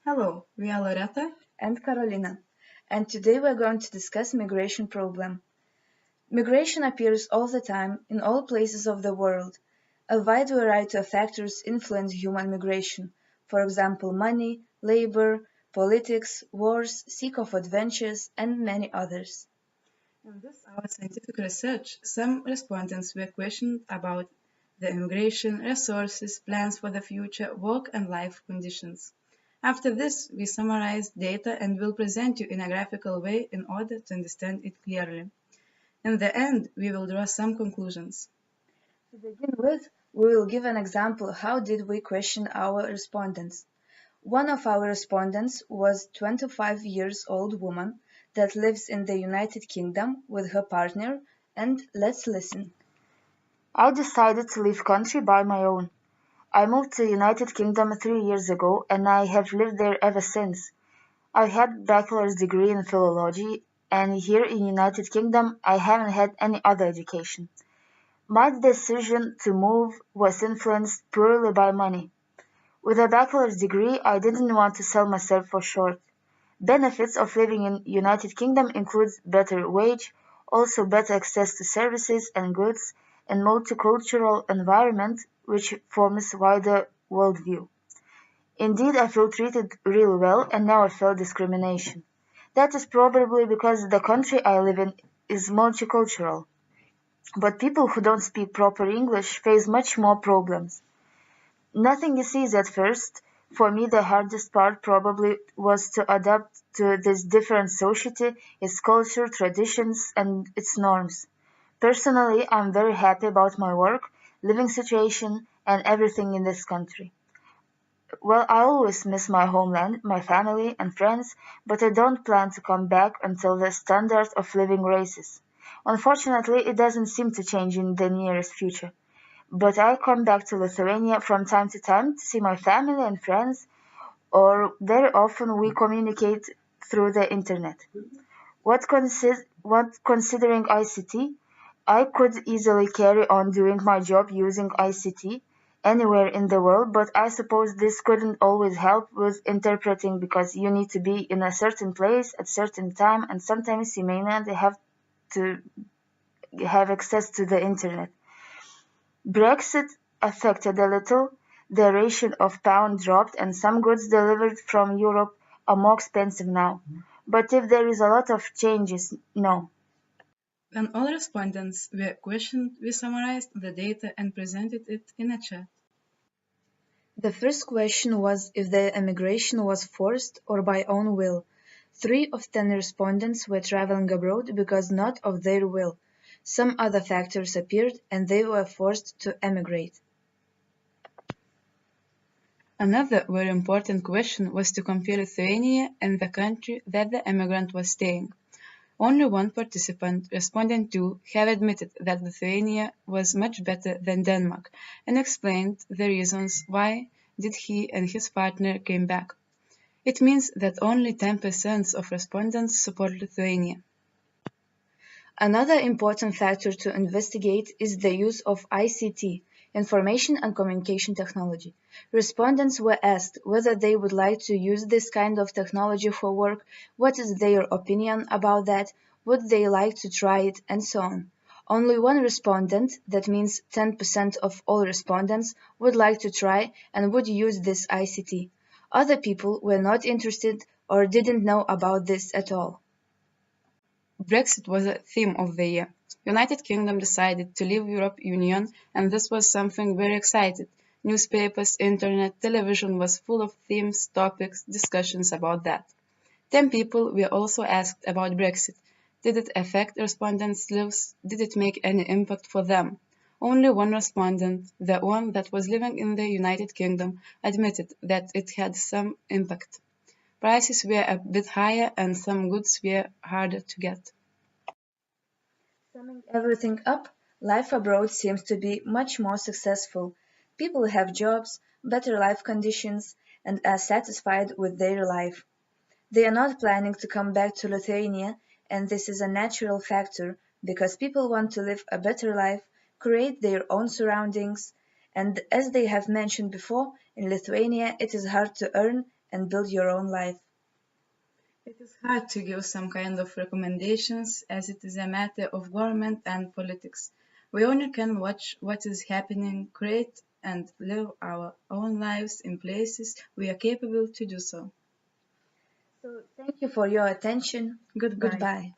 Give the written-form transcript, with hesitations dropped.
Hello, we are Loretta and Carolina, and today we're going to discuss migration problem. Migration appears all the time in all places of the world. A wide variety of factors influence human migration, for example money, labor, politics, wars, seek of adventures, and many others. In this our scientific research, some respondents were questioned about the immigration, resources, plans for the future, work and life conditions. After this, we summarized data and will present you in a graphical way in order to understand it clearly. In the end, we will draw some conclusions. To begin with, we will give an example how did we question our respondents. One of our respondents was 25 years old woman that lives in the United Kingdom with her partner, and let's listen. I decided to leave country by my own. I moved to United Kingdom 3 years ago and I have lived there ever since. I had bachelor's degree in philology and here in United Kingdom I haven't had any other education. My decision to move was influenced purely by money. With a bachelor's degree, I didn't want to sell myself for short. Benefits of living in United Kingdom include better wage, also better access to services and goods, and multicultural environment which forms wider worldview. Indeed, I feel treated really well and never felt discrimination. That is probably because the country I live in is multicultural. But people who don't speak proper English face much more problems. Nothing is easy at first. For me, the hardest part probably was to adapt to this different society, its culture, traditions, and its norms. Personally, I'm very happy about my work, living situation, and everything in this country. Well, I always miss my homeland, my family, and friends, but I don't plan to come back until the standard of living raises. Unfortunately, it doesn't seem to change in the nearest future. But I come back to Lithuania from time to time to see my family and friends, or very often we communicate through the internet. What considering ICT, I could easily carry on doing my job using ICT anywhere in the world, but I suppose this couldn't always help with interpreting because you need to be in a certain place at certain time and sometimes you may not have to have access to the internet. Brexit affected a little, the ratio of pound dropped and some goods delivered from Europe are more expensive now. But if there is a lot of changes, no. When all respondents were questioned, we summarized the data and presented it in a chat. The first question was if the emigration was forced or by own will. 3 of 10 respondents were traveling abroad because not of their will. Some other factors appeared and they were forced to emigrate. Another very important question was to compare Lithuania and the country that the immigrant was staying. Only one participant, respondent 2, have admitted that Lithuania was much better than Denmark and explained the reasons why did he and his partner came back. It means that only 10% of respondents support Lithuania. Another important factor to investigate is the use of ICT, information and communication technology. Respondents were asked whether they would like to use this kind of technology for work, what is their opinion about that, would they like to try it, and so on. Only one respondent, that means 10% of all respondents, would like to try and would use this ICT. Other people were not interested or didn't know about this at all. Brexit was a theme of the year. United Kingdom decided to leave European Union and this was something very exciting. Newspapers, internet, television was full of themes, topics, discussions about that. 10 people were also asked about Brexit. Did it affect respondents' lives? Did it make any impact for them? Only one respondent, the one that was living in the United Kingdom, admitted that it had some impact. Prices were a bit higher and some goods were harder to get. Summing everything up, life abroad seems to be much more successful. People have jobs, better life conditions, and are satisfied with their life. They are not planning to come back to Lithuania, and this is a natural factor because people want to live a better life, create their own surroundings, and as they have mentioned before, in Lithuania it is hard to earn and build your own life. It is hard to give some kind of recommendations as it is a matter of government and politics. We only can watch what is happening, create and live our own lives in places we are capable to do so. So thank you for your attention. Goodbye. Goodbye.